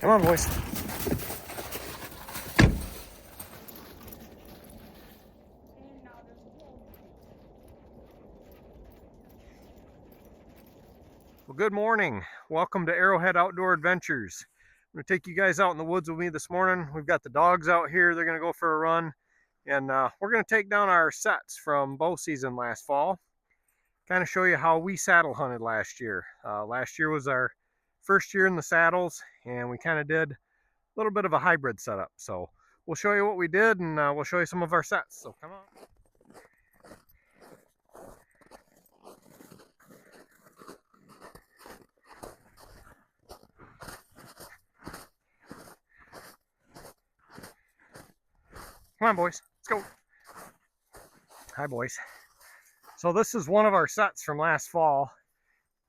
Come on, boys. Well, good morning. Welcome to Arrowhead Outdoor Adventures. I'm going to take you guys out in the woods with me this morning. We've got the dogs out here. They're going to go for a run. And we're going to take down our sets from bow season last fall. Kind of show you how we saddle hunted last year. Last year was our first year in the saddles, and we kind of did a little bit of a hybrid setup. So we'll show you what we did, and we'll show you some of our sets. So come on. Come on, boys. Let's go. Hi, boys. So this is one of our sets from last fall.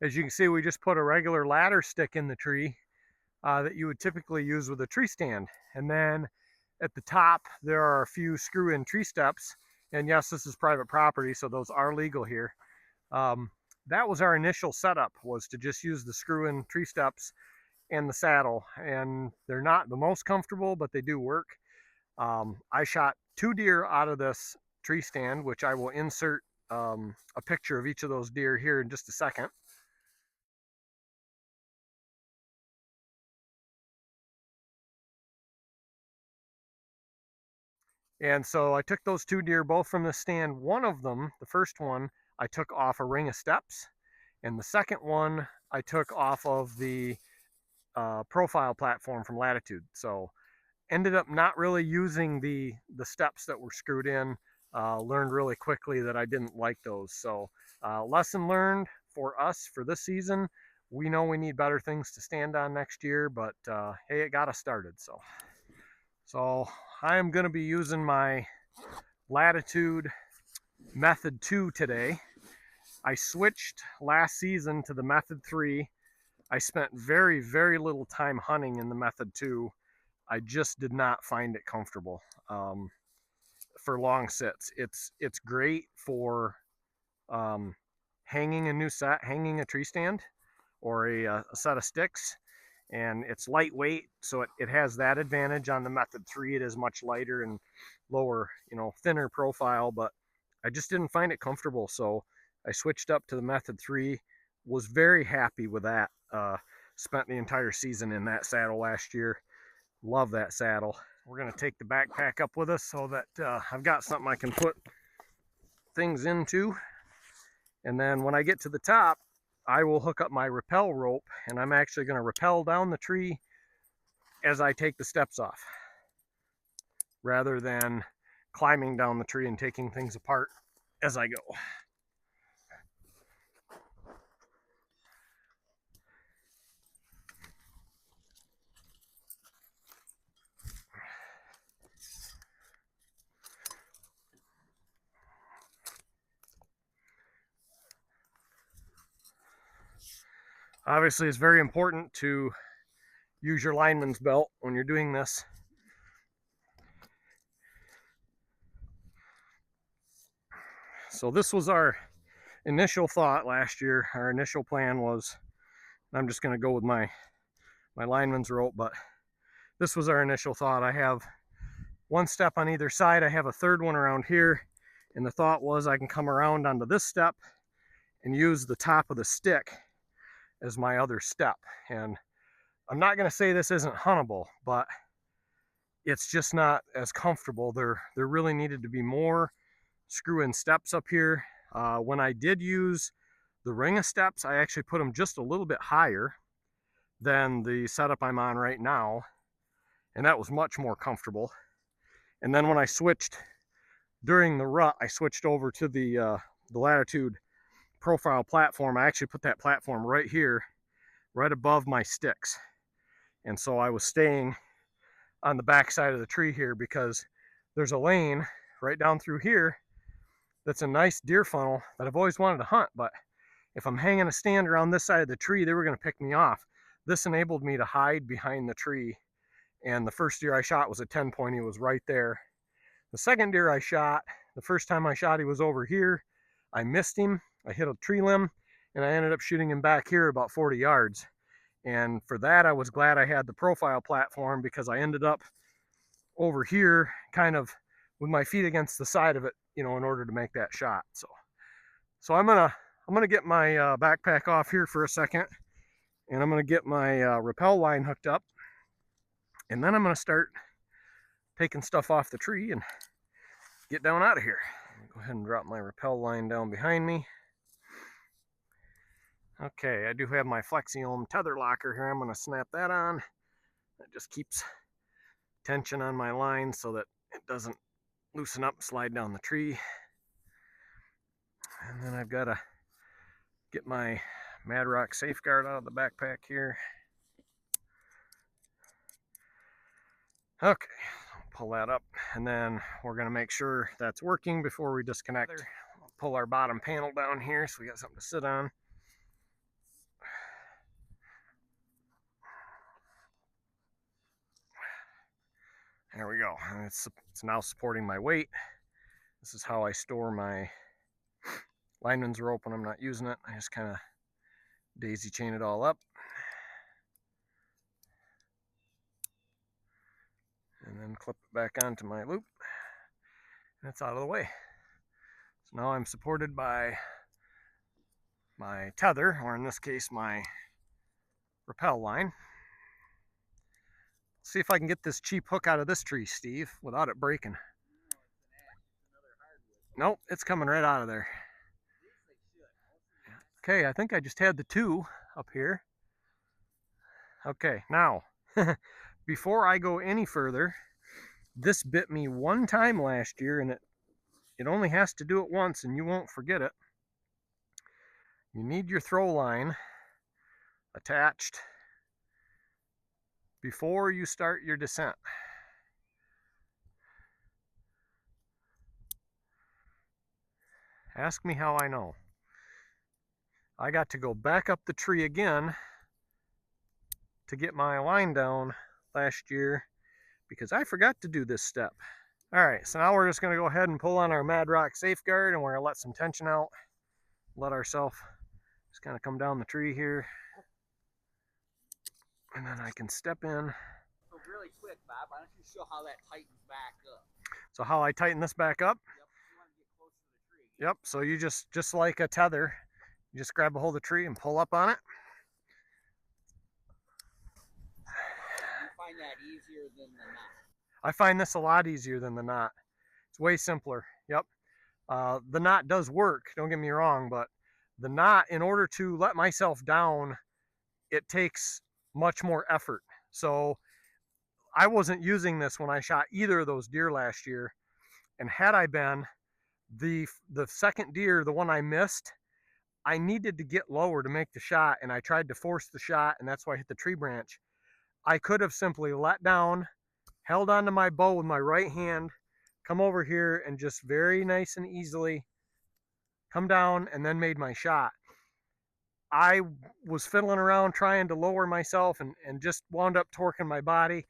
As you can see, we just put a regular ladder stick in the tree that you would typically use with a tree stand. And then at the top, there are a few screw-in tree steps. And yes, this is private property, so those are legal here. That was our initial setup, was to just use the screw-in tree steps and the saddle. And they're not the most comfortable, but they do work. I shot 2 deer out of this tree stand, which I will insert a picture of each of those deer here in just a second. And so I took those 2 deer both from the stand. One of them, the first one, I took off a ring of steps, and the second one I took off of the profile platform from Latitude. So ended up not really using the steps that were screwed in. Learned really quickly that I didn't like those. So lesson learned for us for this season. We know we need better things to stand on next year, but hey, it got us started. So I am going to be using my Latitude Method 2 today. I switched last season to the Method 3. I spent very, very little time hunting in the Method 2. I just did not find it comfortable for long sits. It's great for hanging a new set, hanging a tree stand or a set of sticks, and it's lightweight, so it has that advantage. On the Method 3, it is much lighter and lower, thinner profile, but I just didn't find it comfortable, so I switched up to the Method 3. Was very happy with that. Spent the entire season in that saddle last year. Love that saddle. We're going to take the backpack up with us so that I've got something I can put things into. And then when I get to the top, I will hook up my rappel rope, and I'm actually going to rappel down the tree as I take the steps off, rather than climbing down the tree and taking things apart as I go. Obviously, it's very important to use your lineman's belt when you're doing this. So this was our initial thought last year. Our initial plan was, I'm just going to go with my lineman's rope, but this was our initial thought. I have 1 step on either side. I have a 3rd one around here, and the thought was I can come around onto this step and use the top of the stick as my other step. And I'm not going to say this isn't huntable, but it's just not as comfortable. There really needed to be more screw-in steps up here. When I did use the ring of steps, I actually put them just a little bit higher than the setup I'm on right now, and that was much more comfortable. And then when I switched during the rut, I switched over to the Latitude profile platform. I actually put that platform right here, right above my sticks. And so I was staying on the back side of the tree here, because there's a lane right down through here that's a nice deer funnel that I've always wanted to hunt. But if I'm hanging a stand around this side of the tree, they were going to pick me off. This enabled me to hide behind the tree. And the first deer I shot was a 10-point. He was right there. The second deer I shot, the first time I shot, he was over here. I missed him. I hit a tree limb, and I ended up shooting him back here about 40 yards. And for that, I was glad I had the profile platform, because I ended up over here kind of with my feet against the side of it, you know, in order to make that shot. So I'm gonna get my backpack off here for a second, and I'm gonna get my rappel line hooked up, and then I'm gonna start taking stuff off the tree and get down out of here. Go ahead and drop my rappel line down behind me. Okay, I do have my Flexi-Ohm tether locker here. I'm going to snap that on. That just keeps tension on my line so that it doesn't loosen up and slide down the tree. And then I've got to get my Mad Rock safeguard out of the backpack here. Okay, pull that up, and then we're going to make sure that's working before we disconnect. We'll pull our bottom panel down here so we got something to sit on. There we go. It's now supporting my weight. This is how I store my lineman's rope when I'm not using it. I just kind of daisy chain it all up. And then clip it back onto my loop. And it's out of the way. So now I'm supported by my tether, or in this case, my rappel line. See if I can get this cheap hook out of this tree, Steve, without it breaking. Nope, it's coming right out of there. Okay, I think I just had the two up here. Okay, now, before I go any further, this bit me one time last year, and it only has to do it once and you won't forget it. You need your throw line attached before you start your descent. Ask me how I know. I got to go back up the tree again to get my line down last year because I forgot to do this step. All right, so now we're just going to go ahead and pull on our Mad Rock safeguard, and we're going to let some tension out. Let ourselves just kind of come down the tree here. And then I can step in. So really quick, Bob, why don't you show how that tightens back up? So how I tighten this back up? Yep, you want to get close to the tree. Yep, so you just like a tether, you just grab a hold of the tree and pull up on it. You find that easier than the knot? I find this a lot easier than the knot. It's way simpler. Yep. The knot does work, don't get me wrong, but the knot, in order to let myself down, it takes much more effort. So I wasn't using this when I shot either of those deer last year. And had I been, the second deer, the one I missed, I needed to get lower to make the shot, and I tried to force the shot, and that's why I hit the tree branch. I could have simply let down, held onto my bow with my right hand, come over here and just very nice and easily come down, and then made my shot. I was fiddling around trying to lower myself and just wound up torquing my body,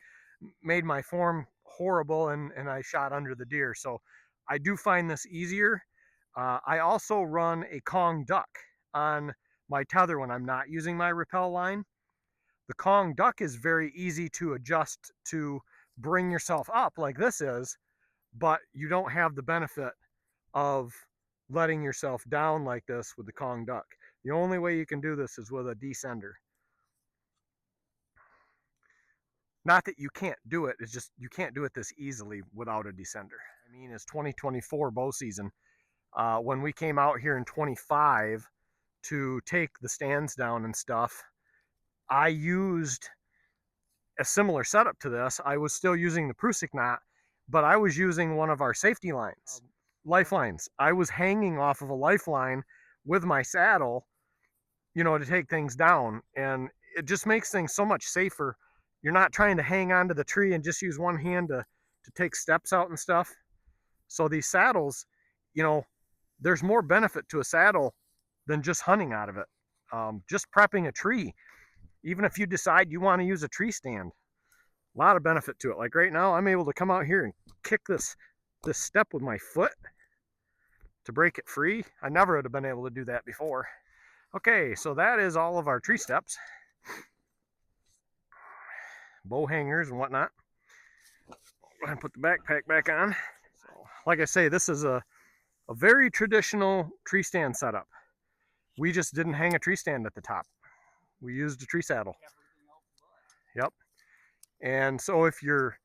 made my form horrible, and I shot under the deer. So I do find this easier. I also run a Kong duck on my tether when I'm not using my rappel line. The Kong duck is very easy to adjust to bring yourself up like this is, but you don't have the benefit of letting yourself down like this with the Kong duck. The only way you can do this is with a descender. Not that you can't do it, it's just you can't do it this easily without a descender. I mean, it's 2024 bow season. When we came out here in 25 to take the stands down and stuff, I used a similar setup to this. I was still using the Prusik knot, but I was using one of our safety lines, lifelines. I was hanging off of a lifeline with my saddle, you know, to take things down, and it just makes things so much safer. You're not trying to hang onto the tree and just use one hand to take steps out and stuff. So these saddles, you know, there's more benefit to a saddle than just hunting out of it. Just prepping a tree, even if you decide you want to use a tree stand, a lot of benefit to it. Like right now, I'm able to come out here and kick this step with my foot to break it free. I never would have been able to do that before. Okay, so that is all of our tree steps. bow hangers and whatnot. Go ahead and put the backpack back on. So, like I say, this is a very traditional tree stand setup. We just didn't hang a tree stand at the top. We used a tree saddle. Yep. And so if you're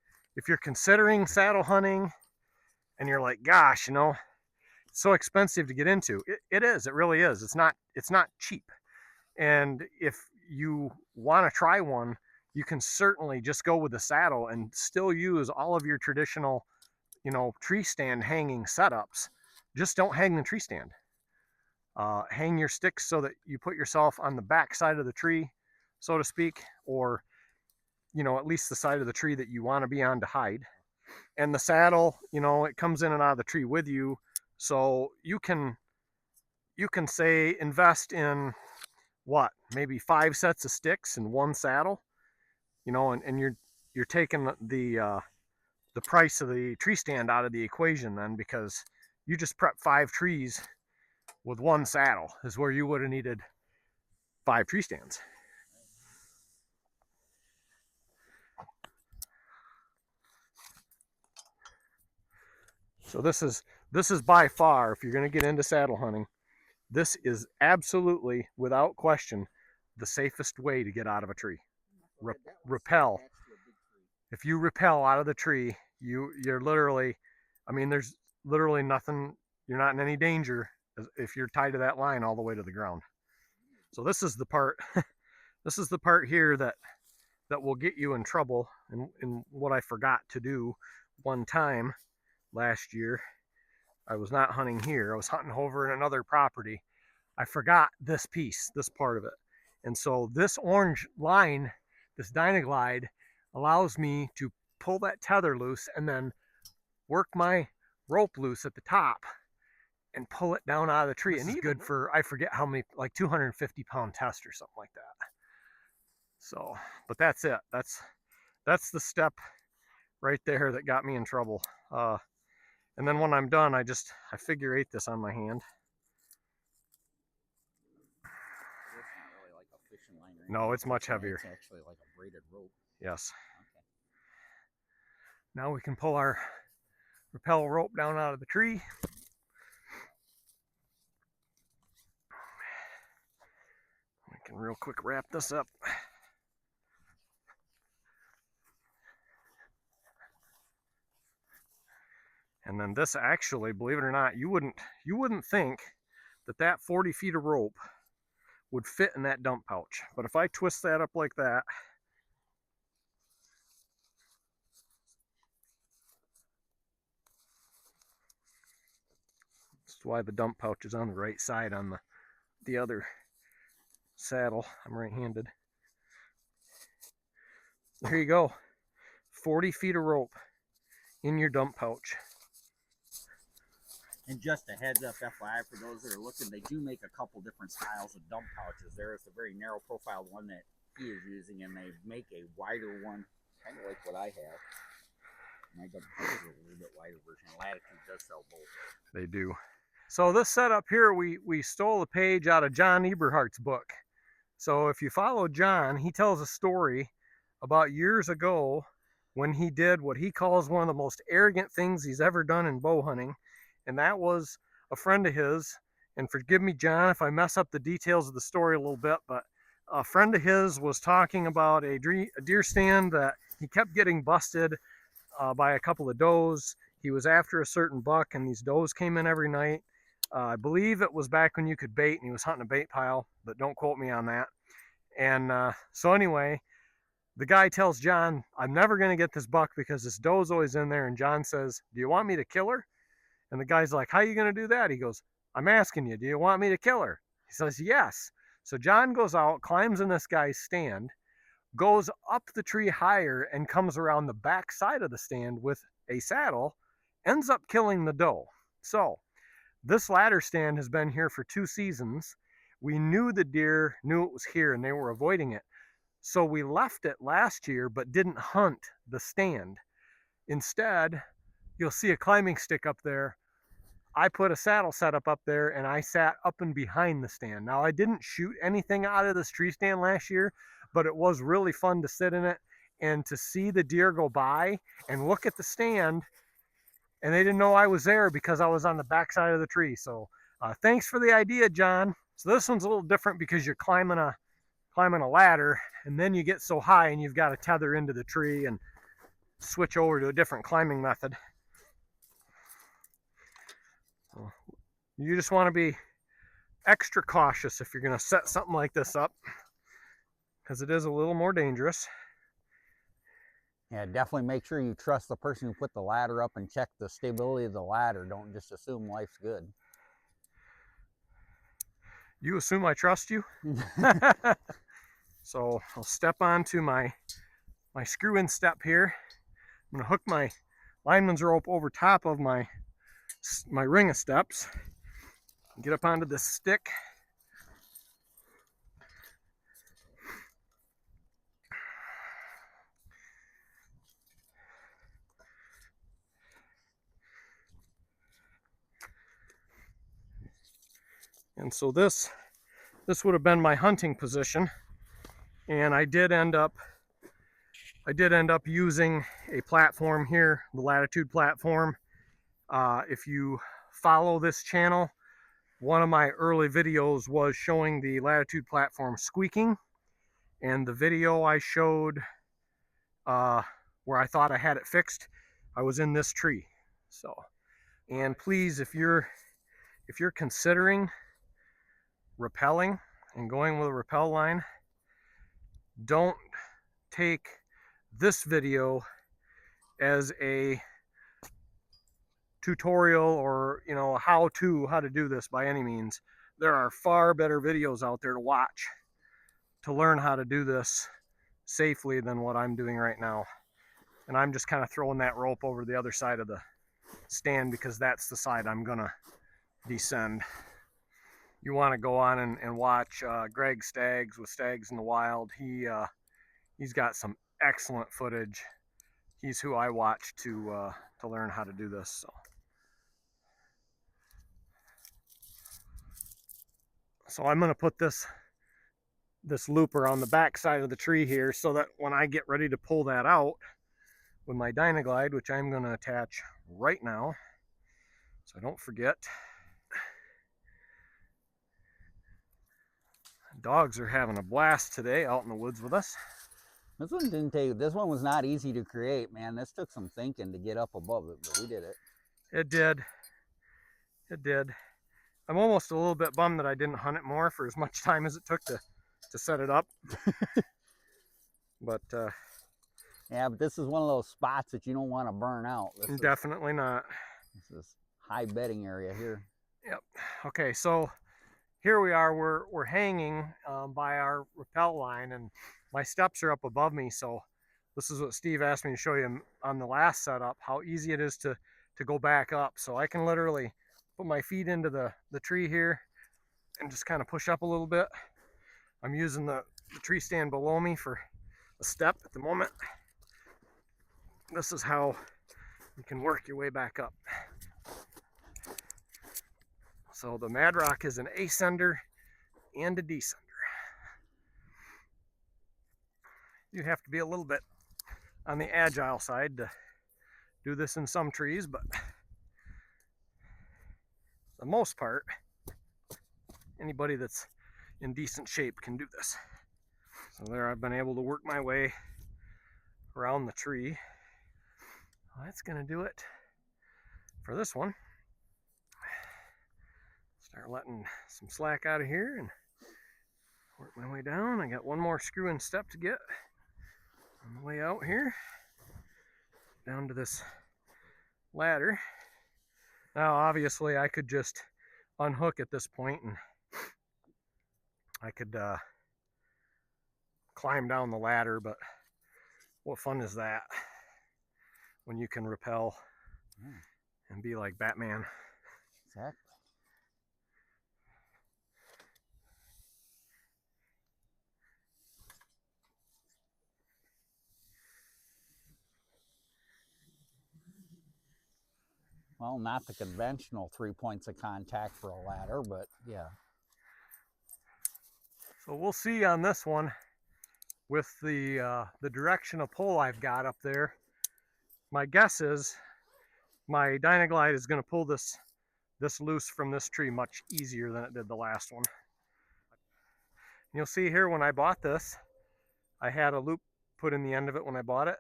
considering saddle hunting and you're like, gosh, you know, it's so expensive to get into. It is. It really is. It's not cheap. And if you want to try one, you can certainly just go with the saddle and still use all of your traditional, you know, tree stand hanging setups. Just don't hang the tree stand. Hang your sticks so that you put yourself on the back side of the tree, so to speak, or, you know, at least the side of the tree that you want to be on to hide. And the saddle, you know, it comes in and out of the tree with you, so you can say invest in what, maybe 5 sets of sticks and 1 saddle, you know, and you're taking the price of the tree stand out of the equation then, because you just prep 5 trees with 1 saddle is where you would have needed 5 tree stands. So this is by far, if you're going to get into saddle hunting, this is absolutely, without question, the safest way to get out of a tree. Rappel. If you rappel out of the tree, you're literally, I mean, there's literally nothing, you're not in any danger if you're tied to that line all the way to the ground. So this is the part, this is the part here that will get you in trouble, and what I forgot to do one time last year. I was not hunting here, I was hunting over in another property. I forgot this piece, this part of it. And so this orange line, this Dynaglide, allows me to pull that tether loose and then work my rope loose at the top and pull it down out of the tree. And it's good for, I forget how many, like 250-pound test or something like that. So, but that's it. That's the step right there that got me in trouble. And then when I'm done, I figure 8 this on my hand. It's not really like a fishing line or anything. No, it's much heavier. It's actually like a braided rope. Yes. Okay. Now we can pull our rappel rope down out of the tree. We can real quick wrap this up. And then this actually, believe it or not, you wouldn't think that 40 feet of rope would fit in that dump pouch. But if I twist that up like that, that's why the dump pouch is on the right side on the other saddle. I'm right-handed. There you go. 40 feet of rope in your dump pouch. And just a heads up, FYI, for those that are looking, they do make a couple different styles of dump pouches. There is a very narrow profile one that he is using, and they make a wider one, kind of like what I have. My dump pouch is a little bit wider version. Latitude does sell both. They do. So this setup here, we stole a page out of John Eberhardt's book. So if you follow John, he tells a story about years ago when he did what he calls one of the most arrogant things he's ever done in bow hunting. And that was a friend of his, and forgive me, John, if I mess up the details of the story a little bit, but a friend of his was talking about a deer stand that he kept getting busted by a couple of does. He was after a certain buck, and these does came in every night. I believe it was back when you could bait, and he was hunting a bait pile, but don't quote me on that. And so anyway, the guy tells John, I'm never going to get this buck because this doe's always in there. And John says, do you want me to kill her? And the guy's like, how are you going to do that? He goes, I'm asking you, do you want me to kill her? He says, yes. So John goes out, climbs in this guy's stand, goes up the tree higher, and comes around the back side of the stand with a saddle, ends up killing the doe. So this ladder stand has been here for 2 seasons. We knew the deer knew it was here and they were avoiding it. So we left it last year, but didn't hunt the stand. Instead, you'll see a climbing stick up there. I put a saddle setup up there, and I sat up and behind the stand. Now, I didn't shoot anything out of this tree stand last year, but it was really fun to sit in it and to see the deer go by and look at the stand, and they didn't know I was there because I was on the back side of the tree. So thanks for the idea, John. So this one's a little different because you're climbing a ladder, and then you get so high and you've got to tether into the tree and switch over to a different climbing method. So you just want to be extra cautious if you're going to set something like this up, because it is a little more dangerous. Yeah, definitely make sure you trust the person who put the ladder up and check the stability of the ladder. Don't just assume life's good. You assume I trust you? So I'll step onto my screw-in step here. I'm going to hook my lineman's rope over top of my ring of steps. Get up onto this stick. And so this would have been my hunting position, and I did end up using a platform here, the Latitude platform. If you follow this channel, one of my early videos was showing the Latitude platform squeaking, and the video I showed where I thought I had it fixed, I was in this tree. So, and please, if you're considering rappelling and going with a rappel line, don't take this video as a tutorial or how to do this by any means. There are far better videos out there to watch to learn how to do this safely than what I'm doing right now. And I'm just kind of throwing that rope over the other side of the stand because that's the side I'm gonna descend. You want to go on and watch Greg Staggs with Staggs in the Wild. He's got some excellent footage. He's who I watch to learn how to do this. So I'm going to put this looper on the back side of the tree here so that when I get ready to pull that out with my Dynaglide, which I'm going to attach right now, so I don't forget. Dogs are having a blast today out in the woods with us. This one was not easy to create, man. This took some thinking to get up above it, but we did it. It did. I'm almost a little bit bummed that I didn't hunt it more for as much time as it took to set it up. But yeah, but this is one of those spots that you don't want to burn out. Definitely not. This is high bedding area here. Yep. Okay, so here we are. We're hanging by our rappel line, and my steps are up above me. So this is what Steve asked me to show you on the last setup, how easy it is to go back up. So I can literally put my feet into the tree here and just kind of push up a little bit. I'm using the tree stand below me for a step at the moment. This is how you can work your way back up. So the Mad Rock is an ascender and a descender. You have to be a little bit on the agile side to do this in some trees, but for the most part, anybody that's in decent shape can do this. So there I've been able to work my way around the tree. Well, that's gonna do it for this one. Start letting some slack out of here and work my way down. I got one more screw-in step to get on the way out here, down to this ladder. Now obviously I could just unhook at this point and I could climb down the ladder, but what fun is that when you can rappel and be like Batman? Exactly. Well, not the conventional 3 points of contact for a ladder, but yeah. So we'll see on this one with the direction of pull I've got up there, my guess is my Dynaglide is going to pull this loose from this tree much easier than it did the last one. You'll see here when I bought this, I had a loop put in the end of it when I bought it.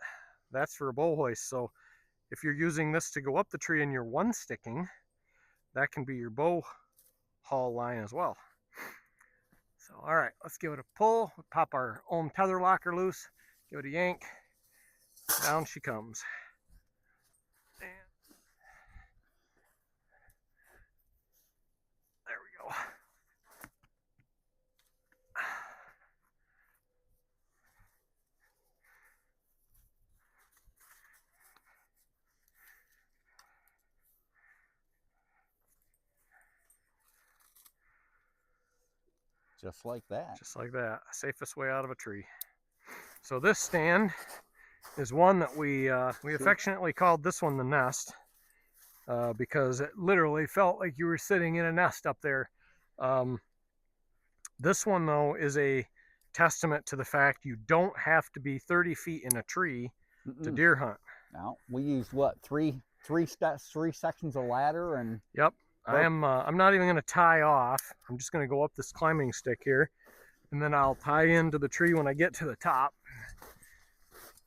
That's for a bow hoist. So if you're using this to go up the tree and you're one sticking, that can be your bow haul line as well. So all right, let's give it a pull. We'll pop our own tether locker loose, give it a yank, down she comes. And there we go. Just like that. Just like that. Safest way out of a tree. So this stand is one that we affectionately called this one the nest, because it literally felt like you were sitting in a nest up there. This one though is a testament to the fact you don't have to be 30 feet in a tree to deer hunt. Now we used what, three sections of ladder, and yep. I'm not even going to tie off. I'm just going to go up this climbing stick here, and then I'll tie into the tree when I get to the top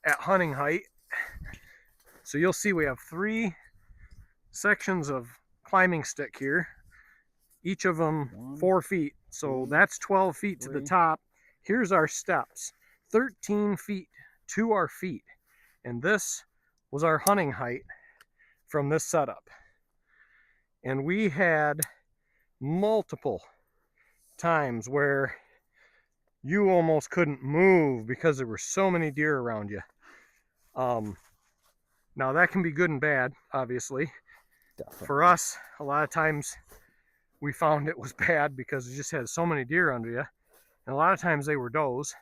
at hunting height. So you'll see we have 3 sections of climbing stick here, each of them 4 feet. So that's 12 feet to the top. Here's our steps, 13 feet to our feet. And this was our hunting height from this setup. And we had multiple times where you almost couldn't move because there were so many deer around you. Now that can be good and bad, obviously. Definitely. For us, a lot of times we found it was bad because it just had so many deer under you. And a lot of times they were does.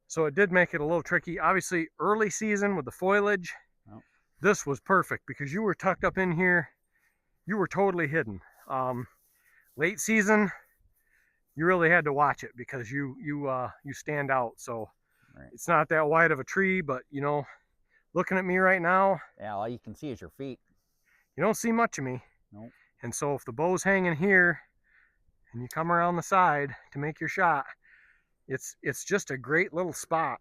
So it did make it a little tricky. Obviously, early season with the foliage, this was perfect because you were tucked up in here. You were totally hidden. Late season, you really had to watch it because you stand out. So it's not that wide of a tree, but you know, looking at me right now, yeah, all you can see is your feet. You don't see much of me. Nope. And so if the bow's hanging here and you come around the side to make your shot, it's just a great little spot.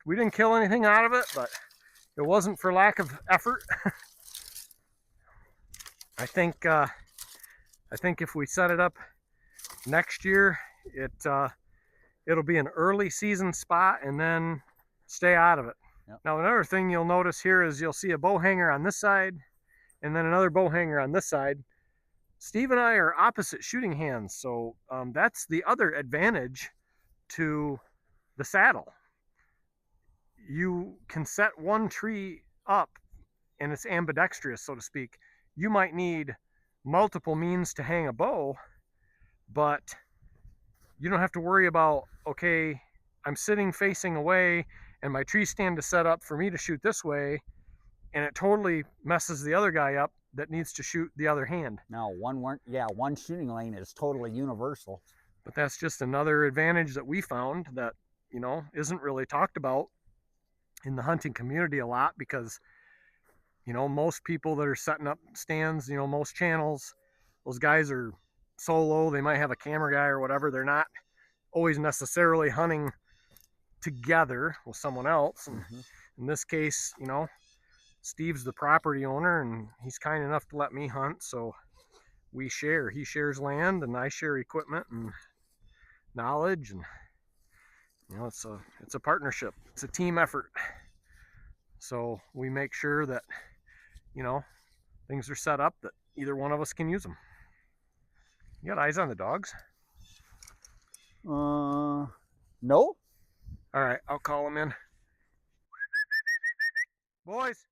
We didn't kill anything out of it, but it wasn't for lack of effort. I think if we set it up next year, it'll be an early season spot and then stay out of it. Yep. Now another thing you'll notice here is you'll see a bow hanger on this side and then another bow hanger on this side. Steve and I are opposite shooting hands, so that's the other advantage to the saddle. You can set one tree up and it's ambidextrous, so to speak. You might need multiple means to hang a bow, but you don't have to worry about, okay, I'm sitting facing away and my tree stand is set up for me to shoot this way, and it totally messes the other guy up that needs to shoot the other hand. No, one shooting lane is totally universal. But that's just another advantage that we found that, you know, isn't really talked about in the hunting community a lot, because, you know, most people that are setting up stands, you know, most channels, those guys are solo. They might have a camera guy or whatever. They're not always necessarily hunting together with someone else. And in this case, you know, Steve's the property owner and he's kind enough to let me hunt, so we share. He shares land and I share equipment and knowledge, and you know, it's a partnership. It's a team effort. So we make sure that, you know, things are set up that either one of us can use them. You got eyes on the dogs? No. All right, I'll call them in. Boys.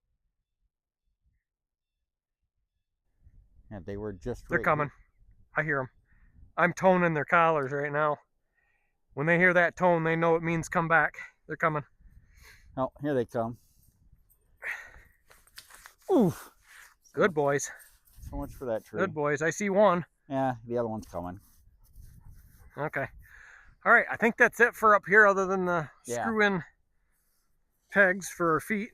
Yeah, they were just They're coming. I hear them. I'm toning their collars right now. When they hear that tone, they know it means come back. They're coming. Oh, here they come. Oof. Good boys. So much for that tree. Good boys. I see one. Yeah, the other one's coming. Okay. All right, I think that's it for up here other than the Yeah. screw-in pegs for our feet.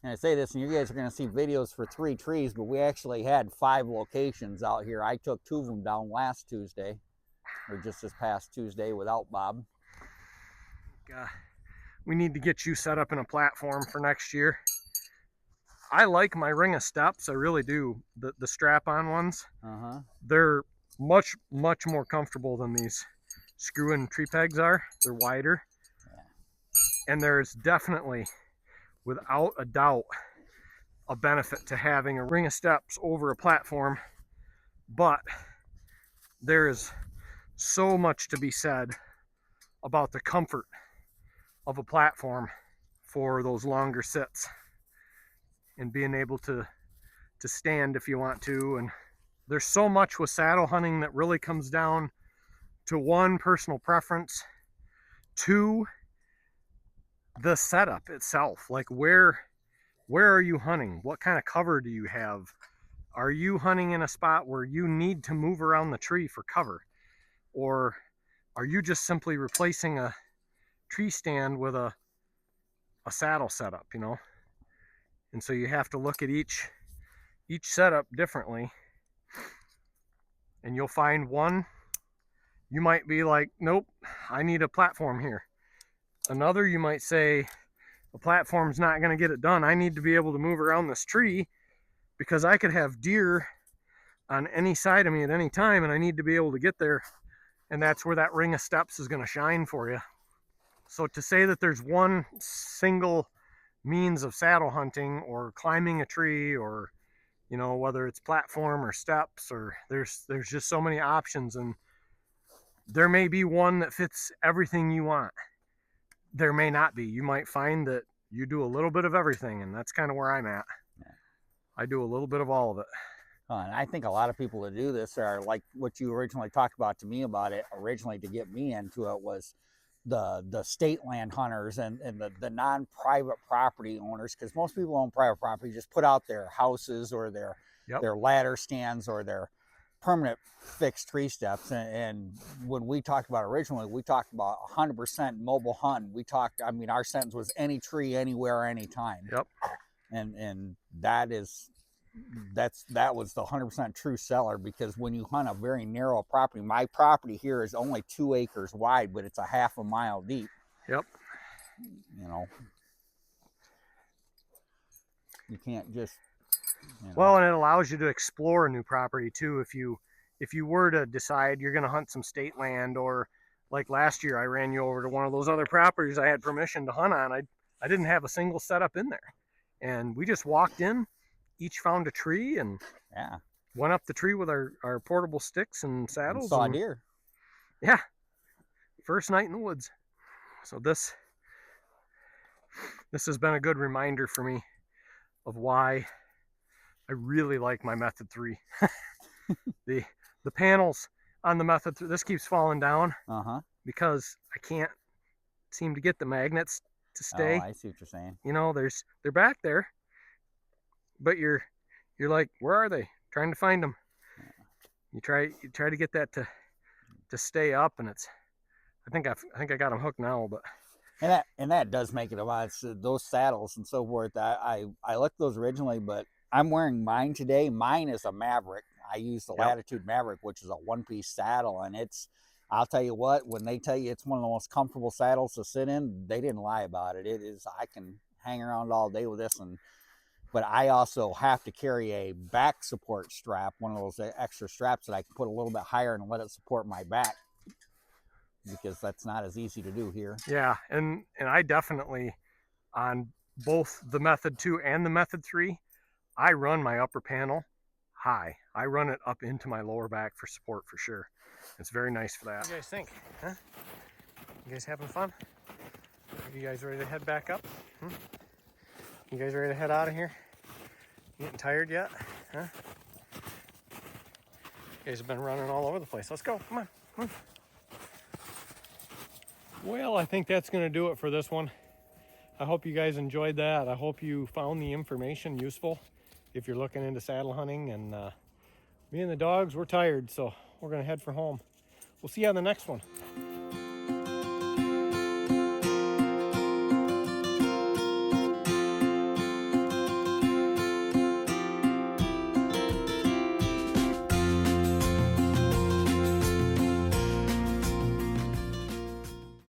And I say this, and you guys are going to see videos for 3 trees, but we actually had 5 locations out here. I took 2 of them down last Tuesday, or just this past Tuesday without Bob. We need to get you set up in a platform for next year. I like my ring of steps, I really do. The strap-on ones, they're much more comfortable than these screw-in tree pegs are. They're wider, and there's definitely, without a doubt, a benefit to having a ring of steps over a platform, but there is so much to be said about the comfort of a platform for those longer sits and being able to stand if you want to. And there's so much with saddle hunting that really comes down to, 1, personal preference, 2, the setup itself. Like, where are you hunting? What kind of cover do you have? Are you hunting in a spot where you need to move around the tree for cover? Or are you just simply replacing a tree stand with a saddle setup, you know? And so you have to look at each setup differently. And you'll find one, you might be like, nope, I need a platform here. Another, you might say, a platform's not going to get it done. I need to be able to move around this tree because I could have deer on any side of me at any time, and I need to be able to get there. And that's where that ring of steps is going to shine for you. So to say that there's one single means of saddle hunting or climbing a tree, or, you know, whether it's platform or steps, or there's just so many options, and there may be one that fits everything you want. There may not be. You might find that you do a little bit of everything, and that's kind of where I'm at. I do a little bit of all of it. And I think a lot of people that do this are like what you originally talked about to me about it originally to get me into it was the state land hunters and the non-private property owners, because most people own private property, just put out their houses or their ladder stands or their permanent fixed tree steps. And when we talked about originally, we talked about 100% mobile hunt. We talked, I mean, our sentence was any tree, anywhere, anytime. Yep. And that was the 100% true seller, because when you hunt a very narrow property, my property here is only 2 acres wide, but it's a half a mile deep. Yep. You know, you can't just, you know. Well, and it allows you to explore a new property too. If you were to decide you're going to hunt some state land, or like last year I ran you over to one of those other properties I had permission to hunt on, I didn't have a single setup in there, and we just walked in, each found a tree, and went up the tree with our portable sticks and saddles. And saw deer. Yeah. First night in the woods. So this has been a good reminder for me of why I really like my Method 3. The panels on the Method 3, this keeps falling down because I can't seem to get the magnets to stay. Oh, I see what you're saying. You know, they're back there, but you're like, where are they? Trying to find them. You try to get that to stay up, and it's, I think I got them hooked now, but. And that does make it a lot. It's, those saddles and so forth. I looked those originally, but I'm wearing mine today. Mine is a Maverick. I use the Latitude Maverick, which is a 1-piece saddle, and it's, I'll tell you what, when they tell you it's one of the most comfortable saddles to sit in, they didn't lie about it. It is. I can hang around all day with this, but I also have to carry a back support strap, one of those extra straps that I can put a little bit higher and let it support my back, because that's not as easy to do here. Yeah, and I definitely, on both the Method 2 and the Method 3, I run my upper panel high. I run it up into my lower back for support for sure. It's very nice for that. What do you guys think? Huh? You guys having fun? Are you guys ready to head back up? You guys ready to head out of here? You getting tired yet? Huh? You guys have been running all over the place. Let's go. Come on. Come on. Well, I think that's going to do it for this one. I hope you guys enjoyed that. I hope you found the information useful if you're looking into saddle hunting. And me and the dogs, we're tired, so we're going to head for home. We'll see you on the next one.